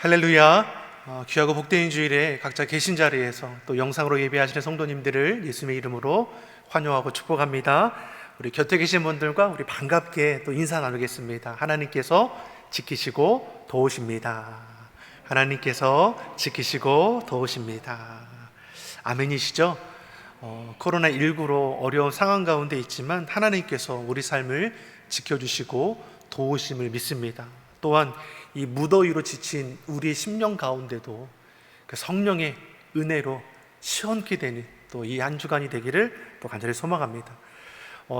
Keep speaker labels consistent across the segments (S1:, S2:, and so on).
S1: 할렐루야. 귀하고 복된 주일에 각자 계신 자리에서 또 영상으로 예배하시는 성도님들을 예수님의 이름으로 환영하고 축복합니다. 우리 곁에 계신 분들과 우리 반갑게 또 인사 나누겠습니다. 하나님께서 지키시고 도우십니다. 하나님께서 지키시고 도우십니다. 아멘이시죠? 코로나19로 어려운 상황 가운데 있지만 하나님께서 우리 삶을 지켜주시고 도우심을 믿습니다. 또한 이 무더위로 지친 우리의 심령 가운데도 그 성령의 은혜로 시원케 되는 또 이 한 주간이 되기를 또 간절히 소망합니다.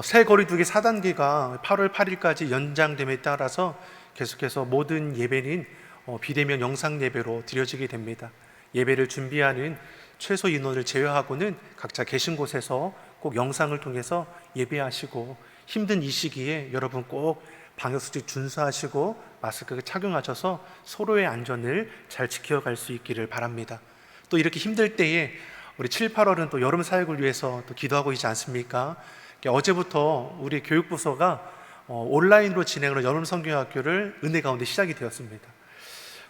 S1: 새 거리두기 4단계가 8월 8일까지 연장됨에 따라서 계속해서 모든 예배는 비대면 영상 예배로 드려지게 됩니다. 예배를 준비하는 최소 인원을 제외하고는 각자 계신 곳에서 꼭 영상을 통해서 예배하시고, 힘든 이 시기에 여러분 꼭 방역수칙 준수하시고 마스크 착용하셔서 서로의 안전을 잘 지켜갈 수 있기를 바랍니다. 또 이렇게 힘들 때에 우리 7, 8월은 또 여름 사역을 위해서 또 기도하고 있지 않습니까? 어제부터 우리 교육부서가 온라인으로 진행하는 여름 성경학교를 은혜 가운데 시작이 되었습니다.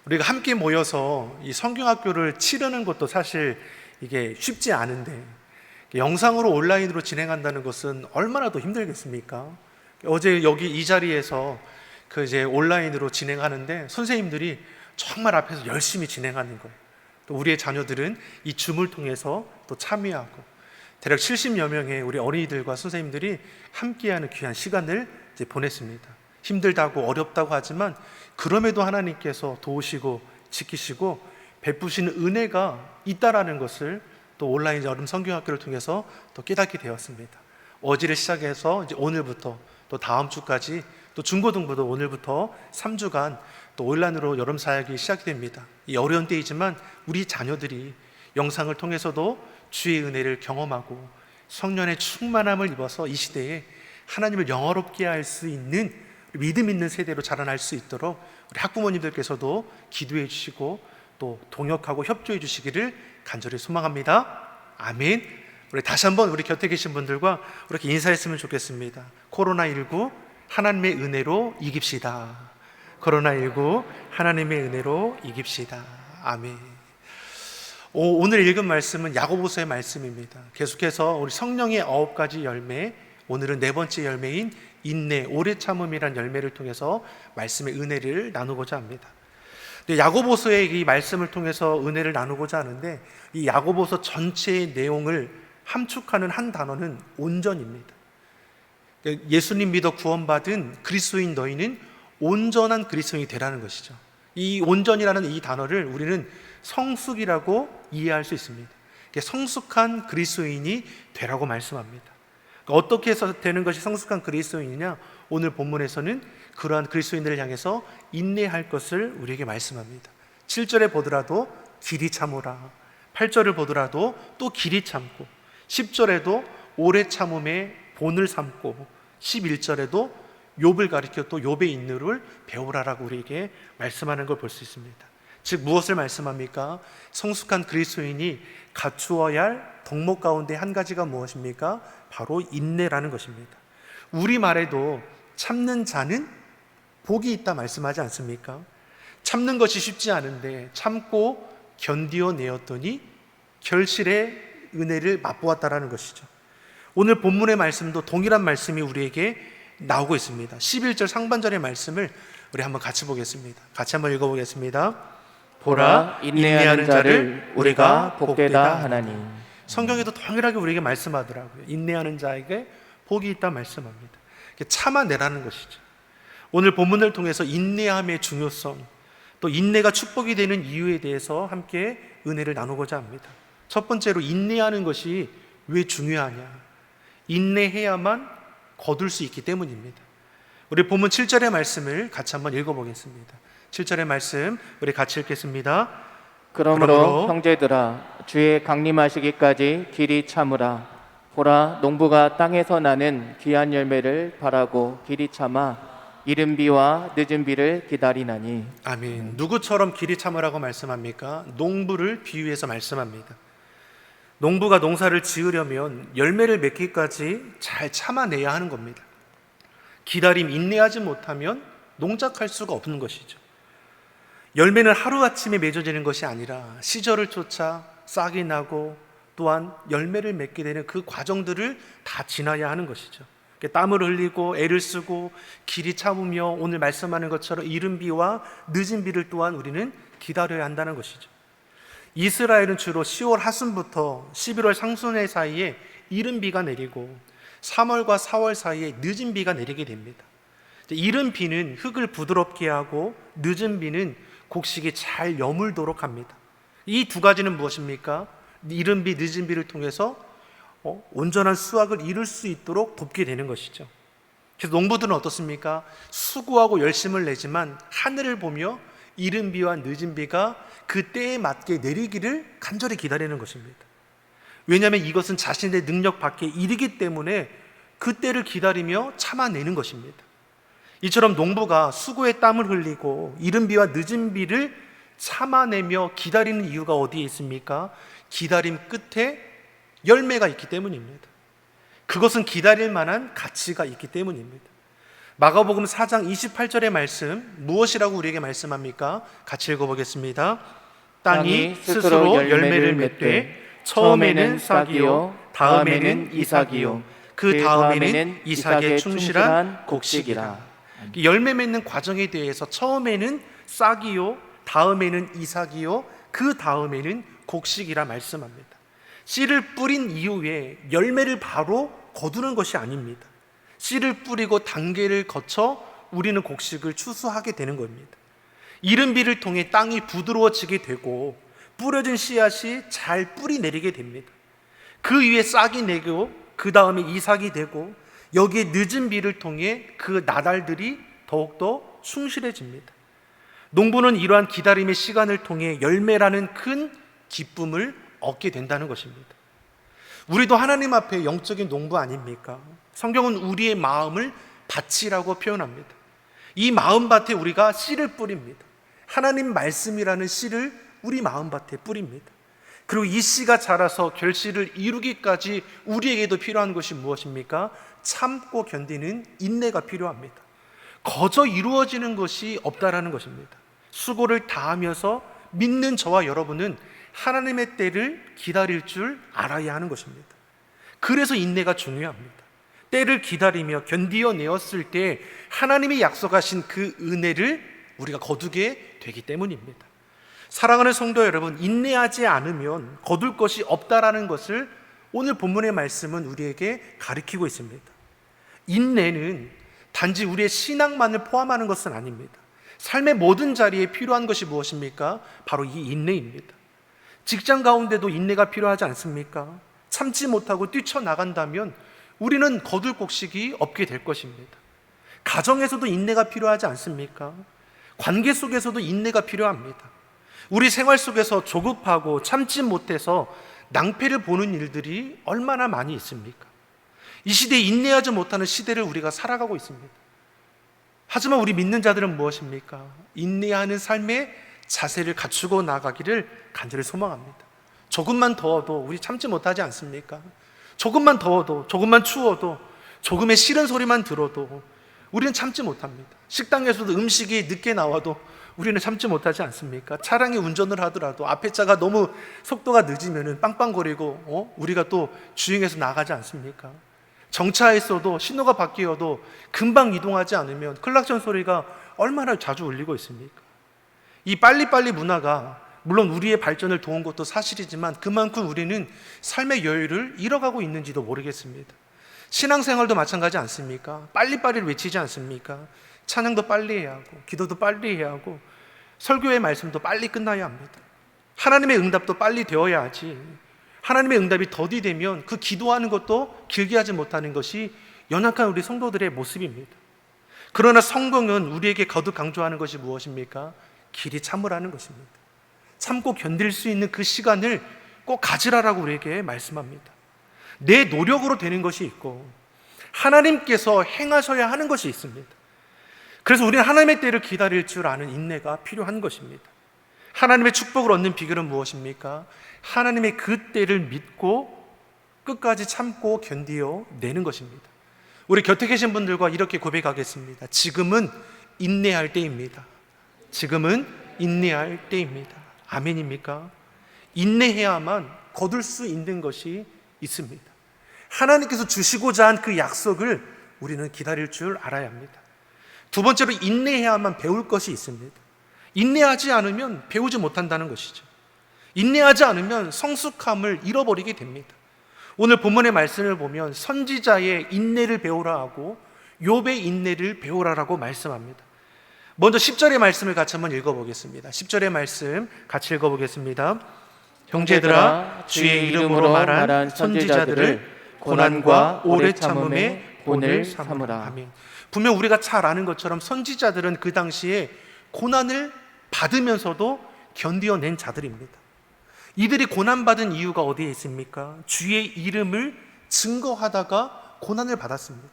S1: 우리가 함께 모여서 이 성경학교를 치르는 것도 사실 이게 쉽지 않은데, 영상으로 온라인으로 진행한다는 것은 얼마나 더 힘들겠습니까? 어제 여기 이 자리에서 이제 온라인으로 진행하는데 선생님들이 정말 앞에서 열심히 진행하는 거예요. 또 우리의 자녀들은 이 줌을 통해서 또 참여하고, 대략 70여 명의 우리 어린이들과 선생님들이 함께하는 귀한 시간을 이제 보냈습니다. 힘들다고 어렵다고 하지만 그럼에도 하나님께서 도우시고 지키시고 베푸시는 은혜가 있다라는 것을 또 온라인 여름 성경학교를 통해서 또 깨닫게 되었습니다. 어제를 시작해서 이제 오늘부터 또 다음 주까지, 또 중고등부도 오늘부터 3주간 또 온라인으로 여름 사역이 시작됩니다. 이 어려운 때이지만 우리 자녀들이 영상을 통해서도 주의 은혜를 경험하고 성령의 충만함을 입어서 이 시대에 하나님을 영화롭게 할 수 있는 믿음 있는 세대로 자라날 수 있도록 우리 학부모님들께서도 기도해 주시고 또 동역하고 협조해 주시기를 간절히 소망합니다. 아멘. 우리 다시 한번 우리 곁에 계신 분들과 이렇게 인사했으면 좋겠습니다. 코로나19 하나님의 은혜로 이깁시다. 코로나19 하나님의 은혜로 이깁시다. 아멘. 오늘 읽은 말씀은 야고보서의 말씀입니다. 계속해서 우리 성령의 9가지 열매, 오늘은 4번째 열매인 인내, 오래 참음이란 열매를 통해서 말씀의 은혜를 나누고자 합니다. 야고보서의 이 말씀을 통해서 은혜를 나누고자 하는데, 이 야고보서 전체의 내용을 함축하는 한 단어는 온전입니다. 예수님 믿어 구원받은 그리스도인 너희는 온전한 그리스도인이 되라는 것이죠. 이 온전이라는 이 단어를 우리는 성숙이라고 이해할 수 있습니다. 성숙한 그리스도인이 되라고 말씀합니다. 어떻게 해서 되는 것이 성숙한 그리스도인이냐? 오늘 본문에서는 그러한 그리스도인들을 향해서 인내할 것을 우리에게 말씀합니다. 7절에 보더라도 길이 참으라, 8절을 보더라도 또 길이 참고, 10절에도 오래 참음의 본을 삼고, 11절에도 욥을 가리켜 또 욥의 인내를 배우라라고 우리에게 말씀하는 걸 볼 수 있습니다. 즉 무엇을 말씀합니까? 성숙한 그리스도인이 갖추어야 할 덕목 가운데 한 가지가 무엇입니까? 바로 인내라는 것입니다. 우리말에도 참는 자는 복이 있다 말씀하지 않습니까? 참는 것이 쉽지 않은데 참고 견디어내었더니 결실의 은혜를 맛보았다라는 것이죠. 오늘 본문의 말씀도 동일한 말씀이 우리에게 나오고 있습니다. 11절 상반절의 말씀을 우리 한번 같이 보겠습니다. 같이 한번 읽어보겠습니다.
S2: 보라, 인내하는 자를 우리가 복되다 하나니.
S1: 성경에도 동일하게 우리에게 말씀하더라고요. 인내하는 자에게 복이 있다 말씀합니다. 참아내라는 것이죠. 오늘 본문을 통해서 인내함의 중요성, 또 인내가 축복이 되는 이유에 대해서 함께 은혜를 나누고자 합니다. 첫 번째로, 인내하는 것이 왜 중요하냐? 인내해야만 거둘 수 있기 때문입니다. 우리 본문 7절의 말씀을 같이 한번 읽어보겠습니다. 7절의 말씀 우리 같이 읽겠습니다.
S2: 그러므로 형제들아, 주의 강림하시기까지 길이 참으라. 보라, 농부가 땅에서 나는 귀한 열매를 바라고 길이 참아 이른 비와 늦은 비를 기다리나니.
S1: 아멘. 누구처럼 길이 참으라고 말씀합니까? 농부를 비유해서 말씀합니다. 농부가 농사를 지으려면 열매를 맺기까지 잘 참아내야 하는 겁니다. 기다림, 인내하지 못하면 농작할 수가 없는 것이죠. 열매는 하루아침에 맺어지는 것이 아니라 시절을 쫓아 싹이 나고 또한 열매를 맺게 되는 그 과정들을 다 지나야 하는 것이죠. 땀을 흘리고 애를 쓰고 길이 참으며 오늘 말씀하는 것처럼 이른 비와 늦은 비를 또한 우리는 기다려야 한다는 것이죠. 이스라엘은 주로 10월 하순부터 11월 상순의 사이에 이른 비가 내리고 3월과 4월 사이에 늦은 비가 내리게 됩니다. 이른 비는 흙을 부드럽게 하고 늦은 비는 곡식이 잘 여물도록 합니다. 이 두 가지는 무엇입니까? 이른 비, 늦은 비를 통해서 온전한 수확을 이룰 수 있도록 돕게 되는 것이죠. 그래서 농부들은 어떻습니까? 수고하고 열심을 내지만 하늘을 보며 이른 비와 늦은 비가 그 때에 맞게 내리기를 간절히 기다리는 것입니다. 왜냐하면 이것은 자신의 능력 밖의 일이기 때문에 그 때를 기다리며 참아내는 것입니다. 이처럼 농부가 수고의 땀을 흘리고 이른 비와 늦은 비를 참아내며 기다리는 이유가 어디에 있습니까? 기다림 끝에 열매가 있기 때문입니다. 그것은 기다릴 만한 가치가 있기 때문입니다. 마가복음 4장 28절의 말씀 무엇이라고 우리에게 말씀합니까? 같이 읽어보겠습니다. 땅이 스스로 열매를 맺되 처음에는 싹이요 다음에는 이삭이요 그 다음에는 이삭에 충실한 곡식이라. 열매 맺는 과정에 대해서 처음에는 싹이요 다음에는 이삭이요 그 다음에는 곡식이라 말씀합니다. 씨를 뿌린 이후에 열매를 바로 거두는 것이 아닙니다. 씨를 뿌리고 단계를 거쳐 우리는 곡식을 추수하게 되는 겁니다. 이른 비를 통해 땅이 부드러워지게 되고 뿌려진 씨앗이 잘 뿌리 내리게 됩니다. 그 위에 싹이 내고 그 다음에 이삭이 되고 여기에 늦은 비를 통해 그 나달들이 더욱더 충실해집니다. 농부는 이러한 기다림의 시간을 통해 열매라는 큰 기쁨을 얻게 된다는 것입니다. 우리도 하나님 앞에 영적인 농부 아닙니까? 성경은 우리의 마음을 밭이라고 표현합니다. 이 마음밭에 우리가 씨를 뿌립니다. 하나님 말씀이라는 씨를 우리 마음밭에 뿌립니다. 그리고 이 씨가 자라서 결실을 이루기까지 우리에게도 필요한 것이 무엇입니까? 참고 견디는 인내가 필요합니다. 거저 이루어지는 것이 없다라는 것입니다. 수고를 다하면서 믿는 저와 여러분은 하나님의 때를 기다릴 줄 알아야 하는 것입니다. 그래서 인내가 중요합니다. 때를 기다리며 견디어내었을 때 하나님이 약속하신 그 은혜를 우리가 거두게 되기 때문입니다. 사랑하는 성도 여러분, 인내하지 않으면 거둘 것이 없다라는 것을 오늘 본문의 말씀은 우리에게 가르치고 있습니다. 인내는 단지 우리의 신앙만을 포함하는 것은 아닙니다. 삶의 모든 자리에 필요한 것이 무엇입니까? 바로 이 인내입니다. 직장 가운데도 인내가 필요하지 않습니까? 참지 못하고 뛰쳐나간다면 우리는 거둘 곡식이 없게 될 것입니다. 가정에서도 인내가 필요하지 않습니까? 관계 속에서도 인내가 필요합니다. 우리 생활 속에서 조급하고 참지 못해서 낭패를 보는 일들이 얼마나 많이 있습니까? 이 시대에 인내하지 못하는 시대를 우리가 살아가고 있습니다. 하지만 우리 믿는 자들은 무엇입니까? 인내하는 삶의 자세를 갖추고 나가기를 간절히 소망합니다. 조금만 더워도 우리 참지 못하지 않습니까? 조금만 더워도, 조금만 추워도, 조금의 싫은 소리만 들어도 우리는 참지 못합니다. 식당에서도 음식이 늦게 나와도 우리는 참지 못하지 않습니까? 차량이 운전을 하더라도 앞에 차가 너무 속도가 늦으면 빵빵거리고 우리가 또 주행해서 나가지 않습니까? 정차했어도 신호가 바뀌어도 금방 이동하지 않으면 클락션 소리가 얼마나 자주 울리고 있습니까? 이 빨리빨리 문화가 물론 우리의 발전을 도운 것도 사실이지만 그만큼 우리는 삶의 여유를 잃어가고 있는지도 모르겠습니다. 신앙생활도 마찬가지 않습니까? 빨리빨리를 외치지 않습니까? 찬양도 빨리 해야 하고 기도도 빨리 해야 하고 설교의 말씀도 빨리 끝나야 합니다. 하나님의 응답도 빨리 되어야 하지. 하나님의 응답이 더디되면 그 기도하는 것도 길게 하지 못하는 것이 연약한 우리 성도들의 모습입니다. 그러나 성경은 우리에게 거듭 강조하는 것이 무엇입니까? 길이 참으라는 것입니다. 참고 견딜 수 있는 그 시간을 꼭 가지라라고 우리에게 말씀합니다. 내 노력으로 되는 것이 있고 하나님께서 행하셔야 하는 것이 있습니다. 그래서 우리는 하나님의 때를 기다릴 줄 아는 인내가 필요한 것입니다. 하나님의 축복을 얻는 비결은 무엇입니까? 하나님의 그 때를 믿고 끝까지 참고 견디어 내는 것입니다. 우리 곁에 계신 분들과 이렇게 고백하겠습니다. 지금은 인내할 때입니다. 지금은 인내할 때입니다. 아멘입니까? 인내해야만 거둘 수 있는 것이 있습니다. 하나님께서 주시고자 한 그 약속을 우리는 기다릴 줄 알아야 합니다. 두 번째로 인내해야만 배울 것이 있습니다. 인내하지 않으면 배우지 못한다는 것이죠. 인내하지 않으면 성숙함을 잃어버리게 됩니다. 오늘 본문의 말씀을 보면 선지자의 인내를 배우라 하고 욥의 인내를 배우라라고 말씀합니다. 먼저 10절의 말씀을 같이 한번 읽어보겠습니다. 10절의 말씀 같이 읽어보겠습니다. 형제들아, 주의 이름으로 말한 선지자들을 고난과 오래 참음의 본을 삼으라. 아멘. 분명 우리가 잘 아는 것처럼 선지자들은 그 당시에 고난을 받으면서도 견디어낸 자들입니다. 이들이 고난받은 이유가 어디에 있습니까? 주의 이름을 증거하다가 고난을 받았습니다.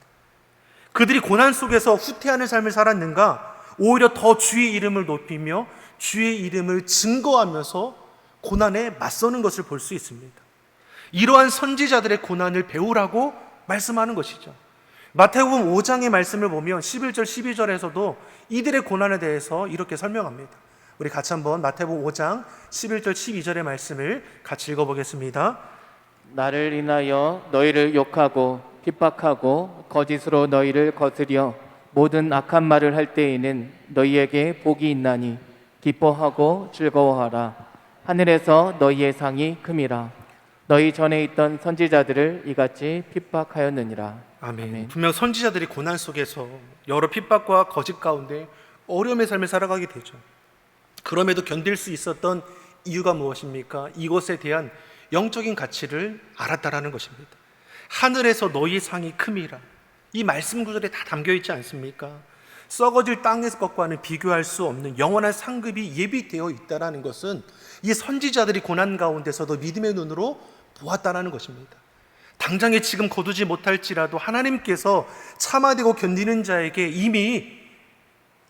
S1: 그들이 고난 속에서 후퇴하는 삶을 살았는가? 오히려 더 주의 이름을 높이며 주의 이름을 증거하면서 고난에 맞서는 것을 볼 수 있습니다. 이러한 선지자들의 고난을 배우라고 말씀하는 것이죠. 마태복음 5장의 말씀을 보면 11절 12절에서도 이들의 고난에 대해서 이렇게 설명합니다. 우리 같이 한번 마태복음 5장 11절 12절의 말씀을 같이 읽어보겠습니다.
S2: 나를 인하여 너희를 욕하고 핍박하고 거짓으로 너희를 거스려 모든 악한 말을 할 때에는 너희에게 복이 있나니 기뻐하고 즐거워하라. 하늘에서 너희의 상이 큼이라. 너희 전에 있던 선지자들을 이같이 핍박하였느니라.
S1: 아멘. 분명 선지자들이 고난 속에서 여러 핍박과 거짓 가운데 어려움의 삶을 살아가게 되죠. 그럼에도 견딜 수 있었던 이유가 무엇입니까? 이것에 대한 영적인 가치를 알았다라는 것입니다. 하늘에서 너희 상이 큼이라. 이 말씀 구절에 다 담겨 있지 않습니까? 썩어질 땅에서 것과는 비교할 수 없는 영원한 상급이 예비되어 있다는 것은 이 선지자들이 고난 가운데서도 믿음의 눈으로 보았다는 것입니다. 당장에 지금 거두지 못할지라도 하나님께서 참아내고 견디는 자에게 이미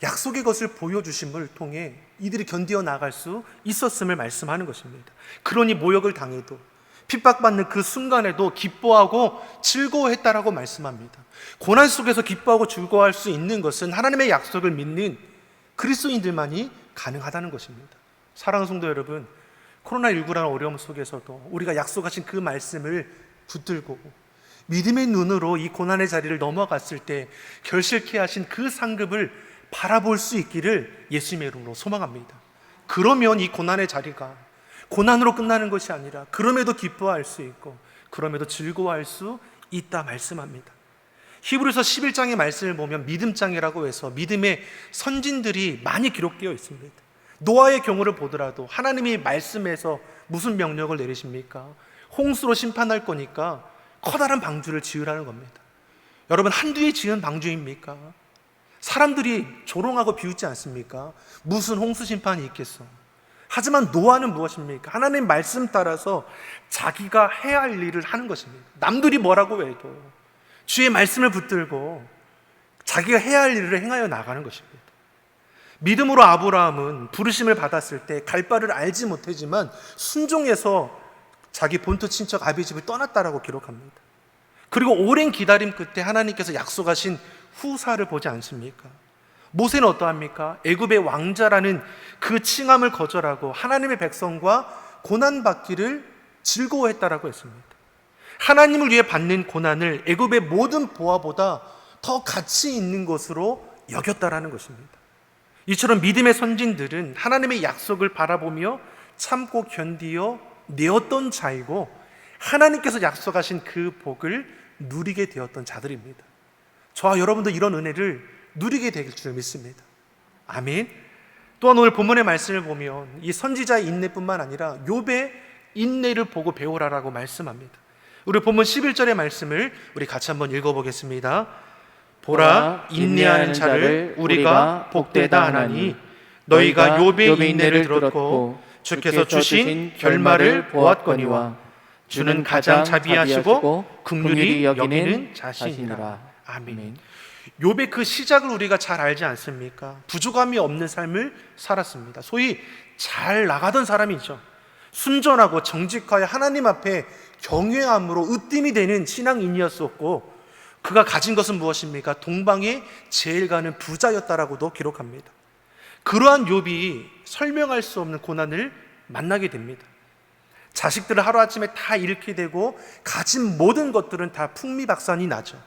S1: 약속의 것을 보여주심을 통해 이들이 견디어 나갈 수 있었음을 말씀하는 것입니다. 그러니 모욕을 당해도 핍박받는 그 순간에도 기뻐하고 즐거워했다라고 말씀합니다. 고난 속에서 기뻐하고 즐거워할 수 있는 것은 하나님의 약속을 믿는 그리스도인들만이 가능하다는 것입니다. 사랑하는 성도 여러분, 코로나19라는 어려움 속에서도 우리가 약속하신 그 말씀을 붙들고 믿음의 눈으로 이 고난의 자리를 넘어갔을 때 결실케 하신 그 상급을 바라볼 수 있기를 예수님의 이름으로 소망합니다. 그러면 이 고난의 자리가 고난으로 끝나는 것이 아니라 그럼에도 기뻐할 수 있고 그럼에도 즐거워할 수 있다 말씀합니다. 히브리서 11장의 말씀을 보면 믿음장이라고 해서 믿음의 선진들이 많이 기록되어 있습니다. 노아의 경우를 보더라도 하나님이 말씀에서 무슨 명령을 내리십니까? 홍수로 심판할 거니까 커다란 방주를 지으라는 겁니다. 여러분, 한두에 지은 방주입니까? 사람들이 조롱하고 비웃지 않습니까? 무슨 홍수 심판이 있겠어? 하지만 노아는 무엇입니까? 하나님 말씀 따라서 자기가 해야 할 일을 하는 것입니다. 남들이 뭐라고 해도 주의 말씀을 붙들고 자기가 해야 할 일을 행하여 나가는 것입니다. 믿음으로 아브라함은 부르심을 받았을 때 갈 바를 알지 못하지만 순종해서 자기 본토 친척 아비 집을 떠났다라고 기록합니다. 그리고 오랜 기다림 끝에 하나님께서 약속하신 후사를 보지 않습니까? 모세는 어떠합니까? 애굽의 왕자라는 그 칭함을 거절하고 하나님의 백성과 고난받기를 즐거워했다라고 했습니다. 하나님을 위해 받는 고난을 애굽의 모든 보화보다 더 가치 있는 것으로 여겼다라는 것입니다. 이처럼 믿음의 선진들은 하나님의 약속을 바라보며 참고 견디어 내었던 자이고 하나님께서 약속하신 그 복을 누리게 되었던 자들입니다. 저와 여러분도 이런 은혜를 누리게 될 줄 믿습니다. 아멘. 또한 오늘 본문의 말씀을 보면 이 선지자의 인내뿐만 아니라 욥의 인내를 보고 배우라라고 말씀합니다. 우리 본문 11절의 말씀을 우리 같이 한번 읽어보겠습니다. 보라, 인내하는 자를 우리가 복되다 하나니 너희가 욥의 인내를 들었고 주께서 주신 결말을 보았거니와 주는 가장 자비하시고 긍휼히 여기는 자신이라. 아멘. 욥의 그 시작을 우리가 잘 알지 않습니까? 부족함이 없는 삶을 살았습니다. 소위 잘 나가던 사람이죠. 순전하고 정직하여 하나님 앞에 경외함으로 으뜸이 되는 신앙인이었었고 그가 가진 것은 무엇입니까? 동방에 제일 가는 부자였다라고도 기록합니다. 그러한 욥이 설명할 수 없는 고난을 만나게 됩니다. 자식들을 하루아침에 다 잃게 되고 가진 모든 것들은 다 풍미박산이 나죠.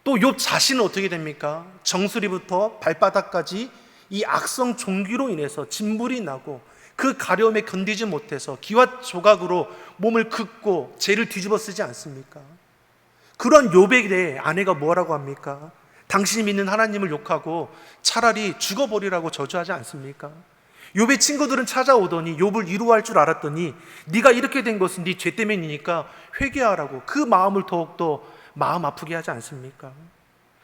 S1: 또 욥 자신은 어떻게 됩니까? 정수리부터 발바닥까지 이 악성 종기로 인해서 진불이 나고 그 가려움에 견디지 못해서 기와 조각으로 몸을 긋고 죄를 뒤집어 쓰지 않습니까? 그런 욥에 대해 아내가 뭐라고 합니까? 당신이 믿는 하나님을 욕하고 차라리 죽어버리라고 저주하지 않습니까? 욥의 친구들은 찾아오더니 욥을 위로할 줄 알았더니 네가 이렇게 된 것은 네 죄 때문이니까 회개하라고 그 마음을 더욱더 마음 아프게 하지 않습니까?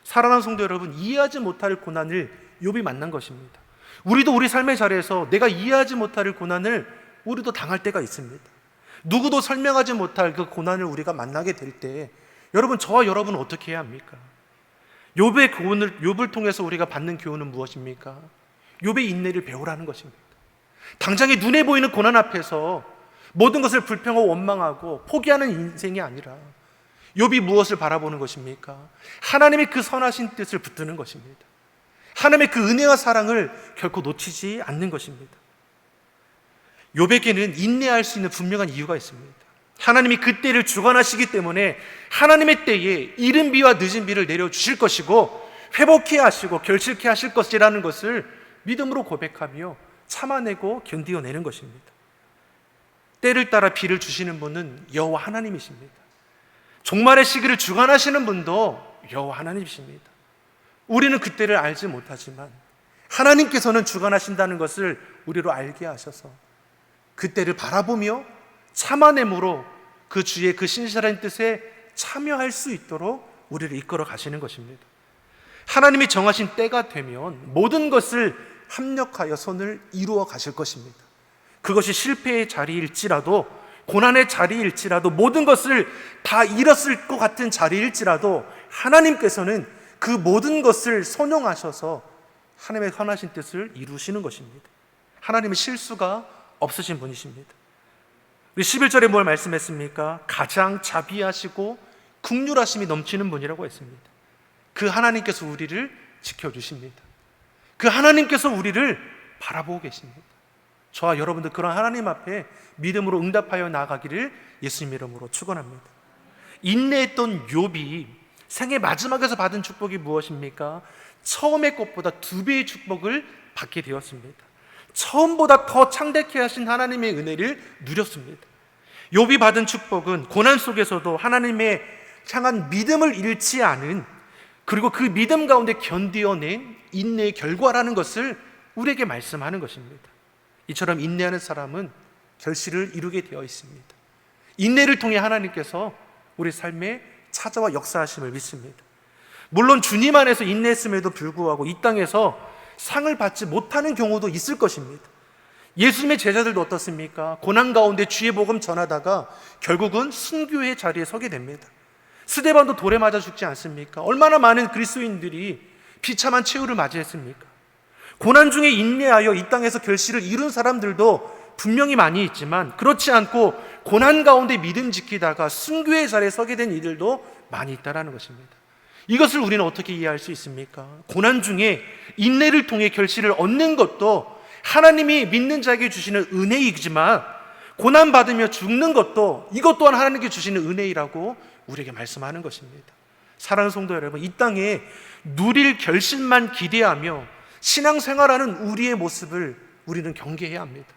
S1: 사랑하는 성도 여러분, 이해하지 못할 고난을 욥이 만난 것입니다. 우리도 우리 삶의 자리에서 내가 이해하지 못할 고난을 우리도 당할 때가 있습니다. 누구도 설명하지 못할 그 고난을 우리가 만나게 될 때 여러분, 저와 여러분은 어떻게 해야 합니까? 욥의 교훈을, 욥을 통해서 우리가 받는 교훈은 무엇입니까? 욥의 인내를 배우라는 것입니다. 당장에 눈에 보이는 고난 앞에서 모든 것을 불평하고 원망하고 포기하는 인생이 아니라 욥이 무엇을 바라보는 것입니까? 하나님의 그 선하신 뜻을 붙드는 것입니다. 하나님의 그 은혜와 사랑을 결코 놓치지 않는 것입니다. 욥에게는 인내할 수 있는 분명한 이유가 있습니다. 하나님이 그 때를 주관하시기 때문에 하나님의 때에 이른 비와 늦은 비를 내려주실 것이고 회복케 하시고 결실케 하실 것이라는 것을 믿음으로 고백하며 참아내고 견디어내는 것입니다. 때를 따라 비를 주시는 분은 여호와 하나님이십니다. 종말의 시기를 주관하시는 분도 여호와 하나님이십니다. 우리는 그 때를 알지 못하지만 하나님께서는 주관하신다는 것을 우리로 알게 하셔서 그 때를 바라보며 참아냄으로 그 주의 그 신실한 뜻에 참여할 수 있도록 우리를 이끌어 가시는 것입니다. 하나님이 정하신 때가 되면 모든 것을 합력하여 선을 이루어 가실 것입니다. 그것이 실패의 자리일지라도 고난의 자리일지라도 모든 것을 다 잃었을 것 같은 자리일지라도 하나님께서는 그 모든 것을 선용하셔서 하나님의 선하신 뜻을 이루시는 것입니다. 하나님은 실수가 없으신 분이십니다. 우리 11절에 뭘 말씀했습니까? 가장 자비하시고 긍휼하심이 넘치는 분이라고 했습니다. 그 하나님께서 우리를 지켜주십니다. 그 하나님께서 우리를 바라보고 계십니다. 저와 여러분들 그런 하나님 앞에 믿음으로 응답하여 나아가기를 예수님 이름으로 축원합니다. 인내했던 욥이 생애 마지막에서 받은 축복이 무엇입니까? 처음의 것보다 2배의 축복을 받게 되었습니다. 처음보다 더 창대케 하신 하나님의 은혜를 누렸습니다. 욥이 받은 축복은 고난 속에서도 하나님의 향한 믿음을 잃지 않은, 그리고 그 믿음 가운데 견디어낸 인내의 결과라는 것을 우리에게 말씀하는 것입니다. 이처럼 인내하는 사람은 결실을 이루게 되어 있습니다. 인내를 통해 하나님께서 우리 삶에 찾아와 역사하심을 믿습니다. 물론 주님 안에서 인내했음에도 불구하고 이 땅에서 상을 받지 못하는 경우도 있을 것입니다. 예수님의 제자들도 어떻습니까? 고난 가운데 주의 복음 전하다가 결국은 순교의 자리에 서게 됩니다. 스데반도 돌에 맞아 죽지 않습니까? 얼마나 많은 그리스도인들이 비참한 최후를 맞이했습니까? 고난 중에 인내하여 이 땅에서 결실을 이룬 사람들도 분명히 많이 있지만 그렇지 않고 고난 가운데 믿음 지키다가 순교의 자리에 서게 된 이들도 많이 있다는 것입니다. 이것을 우리는 어떻게 이해할 수 있습니까? 고난 중에 인내를 통해 결실을 얻는 것도 하나님이 믿는 자에게 주시는 은혜이지만 고난받으며 죽는 것도 이것 또한 하나님께 주시는 은혜이라고 우리에게 말씀하는 것입니다. 사랑하는 성도 여러분, 이 땅에 누릴 결실만 기대하며 신앙생활하는 우리의 모습을 우리는 경계해야 합니다.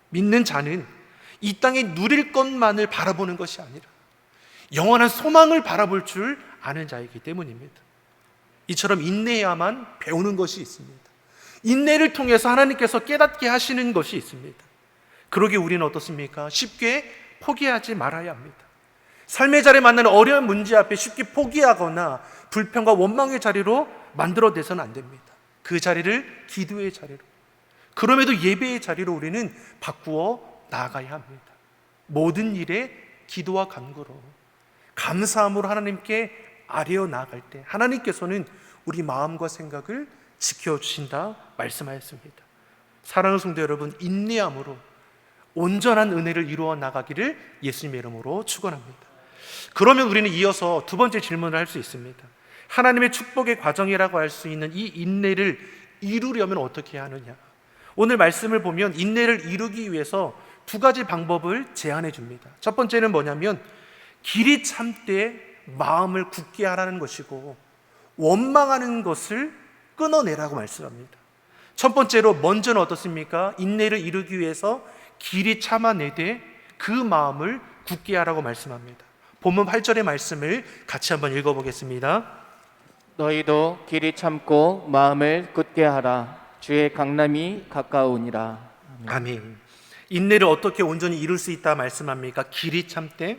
S1: 믿는 자는 이 땅에 누릴 것만을 바라보는 것이 아니라 영원한 소망을 바라볼 줄 아는 자이기 때문입니다. 이처럼 인내해야만 배우는 것이 있습니다. 인내를 통해서 하나님께서 깨닫게 하시는 것이 있습니다. 그러기에 우리는 어떻습니까? 쉽게 포기하지 말아야 합니다. 삶의 자리에 만나는 어려운 문제 앞에 쉽게 포기하거나 불평과 원망의 자리로 만들어내서는 안 됩니다. 그 자리를 기도의 자리로, 그럼에도 예배의 자리로 우리는 바꾸어 나아가야 합니다. 모든 일에 기도와 간구로 감사함으로 하나님께 아뢰어 나아갈 때 하나님께서는 우리 마음과 생각을 지켜주신다 말씀하였습니다. 사랑하는 성도 여러분, 인내함으로 온전한 은혜를 이루어 나가기를 예수님의 이름으로 축원합니다. 그러면 우리는 이어서 두 번째 질문을 할 수 있습니다. 하나님의 축복의 과정이라고 할 수 있는 이 인내를 이루려면 어떻게 해야 하느냐? 오늘 말씀을 보면 인내를 이루기 위해서 두 가지 방법을 제안해 줍니다. 첫 번째는 뭐냐면 길이 참되 마음을 굳게 하라는 것이고, 원망하는 것을 끊어내라고 말씀합니다. 첫 번째로 먼저는 어떻습니까? 인내를 이루기 위해서 길이 참아내되 그 마음을 굳게 하라고 말씀합니다. 본문 8절의 말씀을 같이 한번 읽어보겠습니다.
S2: 너희도 길이 참고 마음을 굳게 하라. 주의 강림이 가까우니라.
S1: 아멘. 인내를 어떻게 온전히 이룰 수 있다 말씀합니까? 길이 참되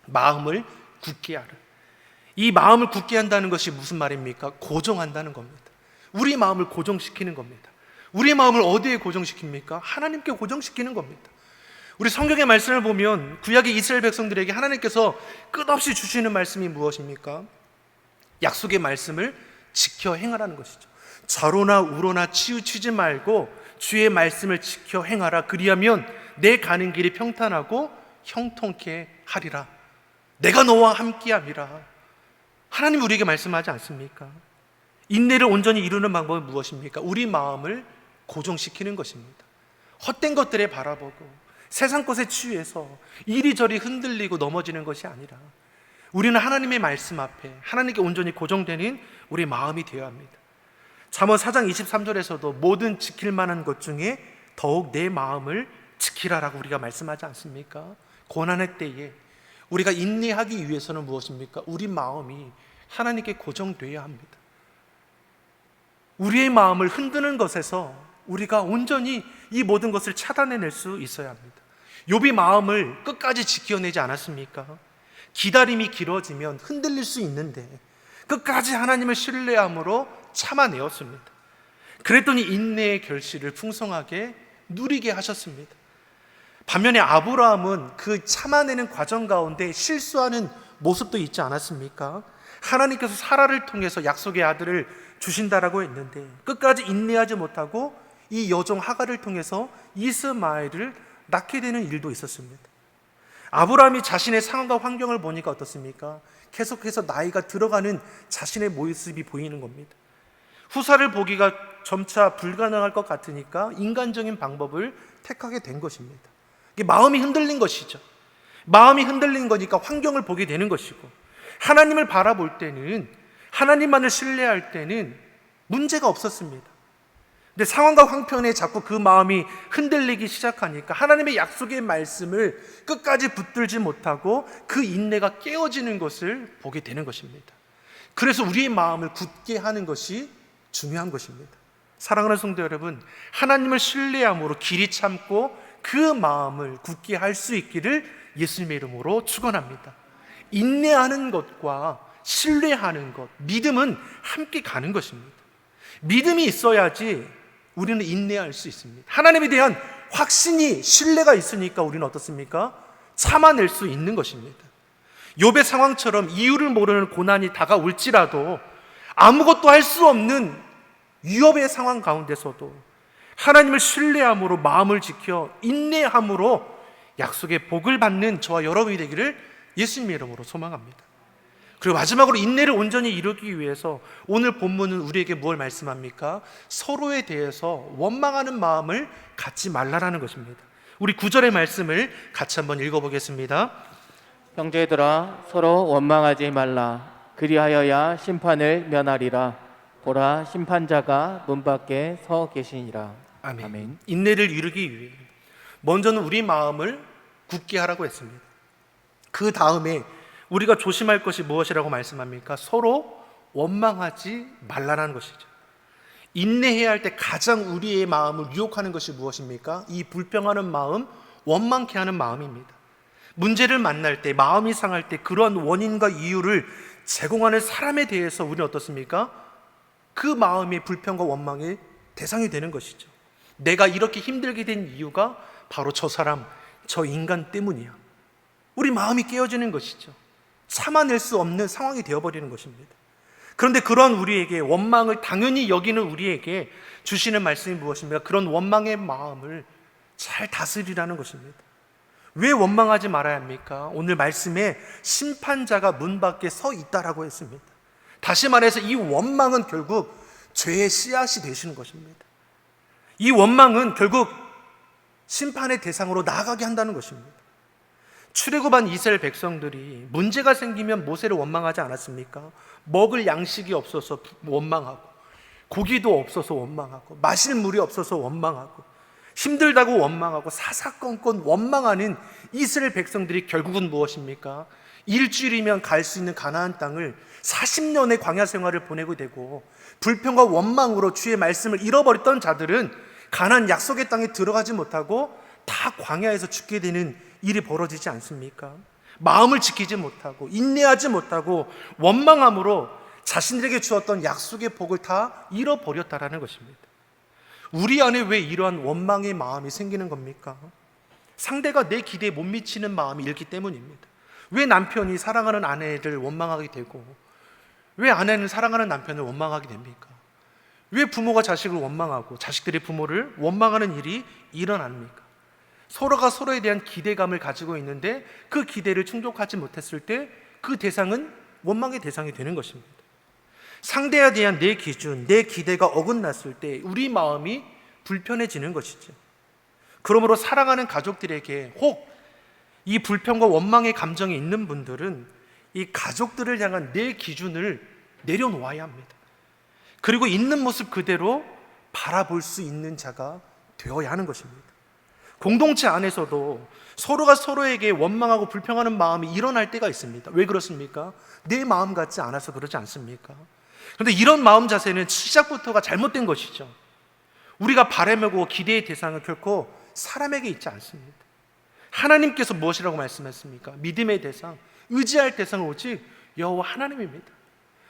S1: 마음을 굳게 하라. 이 마음을 굳게 한다는 것이 무슨 말입니까? 고정한다는 겁니다. 우리 마음을 고정시키는 겁니다. 우리 마음을 어디에 고정시킵니까? 하나님께 고정시키는 겁니다. 우리 성경의 말씀을 보면 구약의 이스라엘 백성들에게 하나님께서 끝없이 주시는 말씀이 무엇입니까? 약속의 말씀을 지켜 행하라는 것이죠. 좌로나 우로나 치우치지 말고 주의 말씀을 지켜 행하라. 그리하면 내 가는 길이 평탄하고 형통케 하리라. 내가 너와 함께함이라. 하나님 우리에게 말씀하지 않습니까? 인내를 온전히 이루는 방법은 무엇입니까? 우리 마음을 고정시키는 것입니다. 헛된 것들에 바라보고 세상 것에 취해서 이리저리 흔들리고 넘어지는 것이 아니라 우리는 하나님의 말씀 앞에 하나님께 온전히 고정되는 우리 마음이 되어야 합니다. 잠언 4장 23절에서도 모든 지킬 만한 것 중에 더욱 내 마음을 지키라라고 우리가 말씀하지 않습니까? 고난의 때에 우리가 인내하기 위해서는 무엇입니까? 우리 마음이 하나님께 고정되어야 합니다. 우리의 마음을 흔드는 것에서 우리가 온전히 이 모든 것을 차단해낼 수 있어야 합니다. 욥이 마음을 끝까지 지켜내지 않았습니까? 기다림이 길어지면 흔들릴 수 있는데 끝까지 하나님을 신뢰함으로 참아내었습니다. 그랬더니 인내의 결실을 풍성하게 누리게 하셨습니다. 반면에 아브라함은 그 참아내는 과정 가운데 실수하는 모습도 있지 않았습니까? 하나님께서 사라를 통해서 약속의 아들을 주신다라고 했는데 끝까지 인내하지 못하고 이 여종 하갈을 통해서 이스마엘을 낳게 되는 일도 있었습니다. 아브라함이 자신의 상황과 환경을 보니까 어떻습니까? 계속해서 나이가 들어가는 자신의 모습이 보이는 겁니다. 후사를 보기가 점차 불가능할 것 같으니까 인간적인 방법을 택하게 된 것입니다. 이게 마음이 흔들린 것이죠. 마음이 흔들린 거니까 환경을 보게 되는 것이고, 하나님을 바라볼 때는, 하나님만을 신뢰할 때는 문제가 없었습니다. 근데 상황과 형편에 자꾸 그 마음이 흔들리기 시작하니까 하나님의 약속의 말씀을 끝까지 붙들지 못하고 그 인내가 깨어지는 것을 보게 되는 것입니다. 그래서 우리의 마음을 굳게 하는 것이 중요한 것입니다. 사랑하는 성도 여러분, 하나님을 신뢰함으로 길이 참고 그 마음을 굳게 할 수 있기를 예수님의 이름으로 축원합니다. 인내하는 것과 신뢰하는 것, 믿음은 함께 가는 것입니다. 믿음이 있어야지 우리는 인내할 수 있습니다. 하나님에 대한 확신이, 신뢰가 있으니까 우리는 어떻습니까? 참아낼 수 있는 것입니다. 욥의 상황처럼 이유를 모르는 고난이 다가올지라도 아무것도 할 수 없는 위협의 상황 가운데서도 하나님을 신뢰함으로 마음을 지켜 인내함으로 약속의 복을 받는 저와 여러분이 되기를 예수님의 이름으로 소망합니다. 그리고 마지막으로 인내를 온전히 이루기 위해서 오늘 본문은 우리에게 무엇을 말씀합니까? 서로에 대해서 원망하는 마음을 갖지 말라라는 것입니다. 우리 9절의 말씀을 같이 한번 읽어보겠습니다.
S2: 형제들아 서로 원망하지 말라. 그리하여야 심판을 면하리라. 보라 심판자가 문 밖에 서 계시니라.
S1: 아멘.
S2: 아멘.
S1: 인내를 이루기 위해 먼저는 우리 마음을 굳게 하라고 했습니다. 그 다음에 우리가 조심할 것이 무엇이라고 말씀합니까? 서로 원망하지 말라는 것이죠. 인내해야 할 때 가장 우리의 마음을 유혹하는 것이 무엇입니까? 이 불평하는 마음, 원망케 하는 마음입니다. 문제를 만날 때, 마음이 상할 때 그런 원인과 이유를 제공하는 사람에 대해서 우리는 어떻습니까? 그 마음의 불평과 원망의 대상이 되는 것이죠. 내가 이렇게 힘들게 된 이유가 바로 저 사람, 저 인간 때문이야. 우리 마음이 깨어지는 것이죠. 참아낼 수 없는 상황이 되어버리는 것입니다. 그런데 그런 우리에게, 원망을 당연히 여기는 우리에게 주시는 말씀이 무엇입니까? 그런 원망의 마음을 잘 다스리라는 것입니다. 왜 원망하지 말아야 합니까? 오늘 말씀에 심판자가 문 밖에 서 있다라고 했습니다. 다시 말해서 이 원망은 결국 죄의 씨앗이 되시는 것입니다. 이 원망은 결국 심판의 대상으로 나아가게 한다는 것입니다. 출애굽한 이스라엘 백성들이 문제가 생기면 모세를 원망하지 않았습니까? 먹을 양식이 없어서 원망하고, 고기도 없어서 원망하고, 마실 물이 없어서 원망하고, 힘들다고 원망하고, 사사건건 원망하는 이스라엘 백성들이 결국은 무엇입니까? 일주일이면 갈 수 있는 가나안 땅을 40년의 광야 생활을 보내고 되고, 불평과 원망으로 주의 말씀을 잃어버렸던 자들은 가나안 약속의 땅에 들어가지 못하고 다 광야에서 죽게 되는 일이 벌어지지 않습니까? 마음을 지키지 못하고 인내하지 못하고 원망함으로 자신들에게 주었던 약속의 복을 다 잃어버렸다라는 것입니다. 우리 안에 왜 이러한 원망의 마음이 생기는 겁니까? 상대가 내 기대에 못 미치는 마음이 일기 때문입니다. 왜 남편이 사랑하는 아내를 원망하게 되고, 왜 아내는 사랑하는 남편을 원망하게 됩니까? 왜 부모가 자식을 원망하고 자식들이 부모를 원망하는 일이 일어납니까? 서로가 서로에 대한 기대감을 가지고 있는데 그 기대를 충족하지 못했을 때 그 대상은 원망의 대상이 되는 것입니다. 상대에 대한 내 기준, 내 기대가 어긋났을 때 우리 마음이 불편해지는 것이죠. 그러므로 사랑하는 가족들에게 혹 이 불평과 원망의 감정이 있는 분들은 이 가족들을 향한 내 기준을 내려놓아야 합니다. 그리고 있는 모습 그대로 바라볼 수 있는 자가 되어야 하는 것입니다. 공동체 안에서도 서로가 서로에게 원망하고 불평하는 마음이 일어날 때가 있습니다. 왜 그렇습니까? 내 마음 같지 않아서 그러지 않습니까? 그런데 이런 마음 자세는 시작부터가 잘못된 것이죠. 우리가 바라고 기대의 대상은 결코 사람에게 있지 않습니다. 하나님께서 무엇이라고 말씀했습니까? 믿음의 대상, 의지할 대상은 오직 여호와 하나님입니다.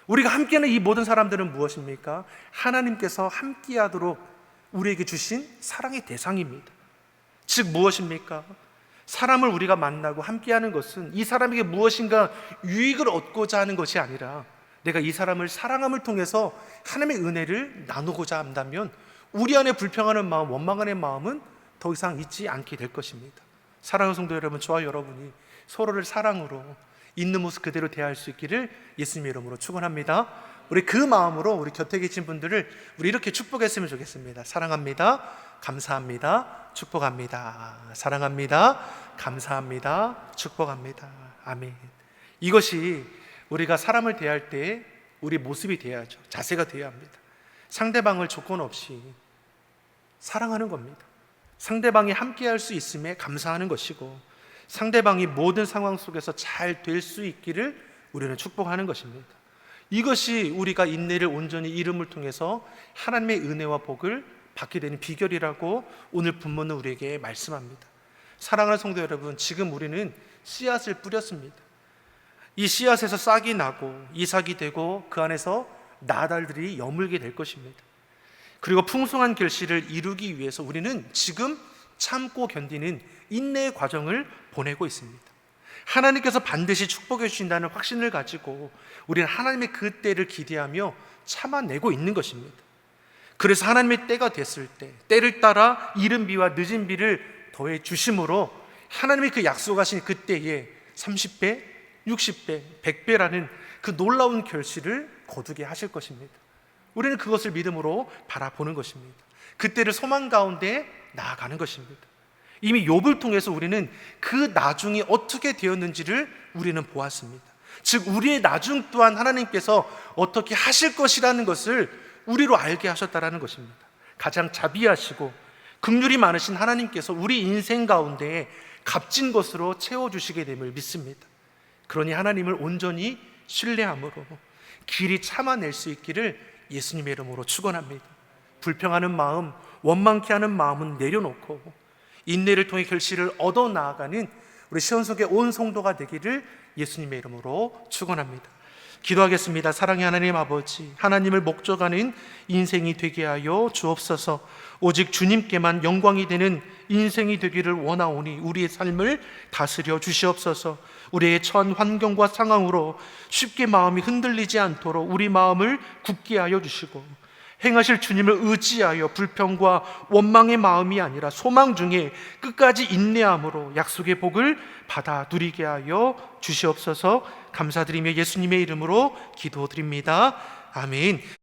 S1: 우리가 함께하는 이 모든 사람들은 무엇입니까? 하나님께서 함께하도록 우리에게 주신 사랑의 대상입니다. 즉 무엇입니까? 사람을 우리가 만나고 함께하는 것은 이 사람에게 무엇인가 유익을 얻고자 하는 것이 아니라 내가 이 사람을 사랑함을 통해서 하나님의 은혜를 나누고자 한다면 우리 안에 불평하는 마음, 원망하는 마음은 더 이상 있지 않게 될 것입니다. 사랑하는 성도 여러분, 저와 여러분이 서로를 사랑으로 있는 모습 그대로 대할 수 있기를 예수님의 이름으로 축원합니다. 우리 그 마음으로 우리 곁에 계신 분들을 우리 이렇게 축복했으면 좋겠습니다. 사랑합니다. 감사합니다. 축복합니다. 사랑합니다. 감사합니다. 축복합니다. 아멘. 이것이 우리가 사람을 대할 때 우리 모습이 되어야죠. 자세가 되어야 합니다. 상대방을 조건 없이 사랑하는 겁니다. 상대방이 함께할 수 있음에 감사하는 것이고, 상대방이 모든 상황 속에서 잘 될 수 있기를 우리는 축복하는 것입니다. 이것이 우리가 인내를 온전히 이름을 통해서 하나님의 은혜와 복을 받게 되는 비결이라고 오늘 본문은 우리에게 말씀합니다. 사랑하는 성도 여러분, 지금 우리는 씨앗을 뿌렸습니다. 이 씨앗에서 싹이 나고 이삭이 되고 그 안에서 나달들이 여물게 될 것입니다. 그리고 풍성한 결실을 이루기 위해서 우리는 지금 참고 견디는 인내의 과정을 보내고 있습니다. 하나님께서 반드시 축복해 주신다는 확신을 가지고 우리는 하나님의 그 때를 기대하며 참아내고 있는 것입니다. 그래서 하나님의 때가 됐을 때 때를 따라 이른 비와 늦은 비를 더해 주심으로 하나님의 그 약속하신 그 때에 30배, 60배, 100배라는 그 놀라운 결실을 거두게 하실 것입니다. 우리는 그것을 믿음으로 바라보는 것입니다. 그때를 소망 가운데 나아가는 것입니다. 이미 욥을 통해서 우리는 그 나중이 어떻게 되었는지를 우리는 보았습니다. 즉 우리의 나중 또한 하나님께서 어떻게 하실 것이라는 것을 우리로 알게 하셨다라는 것입니다. 가장 자비하시고 긍휼이 많으신 하나님께서 우리 인생 가운데 값진 것으로 채워주시게 됨을 믿습니다. 그러니 하나님을 온전히 신뢰함으로 길이 참아낼 수 있기를 예수님의 이름으로 축원합니다. 불평하는 마음, 원망케 하는 마음은 내려놓고 인내를 통해 결실을 얻어 나아가는 우리 시온속의 온 성도가 되기를 예수님의 이름으로 축원합니다. 기도하겠습니다. 사랑의 하나님 아버지, 하나님을 목적하는 인생이 되게 하여 주옵소서. 오직 주님께만 영광이 되는 인생이 되기를 원하오니 우리의 삶을 다스려 주시옵소서. 우리의 처한 환경과 상황으로 쉽게 마음이 흔들리지 않도록 우리 마음을 굳게 하여 주시고, 행하실 주님을 의지하여 불평과 원망의 마음이 아니라 소망 중에 끝까지 인내함으로 약속의 복을 받아 누리게 하여 주시옵소서. 감사드리며 예수님의 이름으로 기도드립니다. 아멘.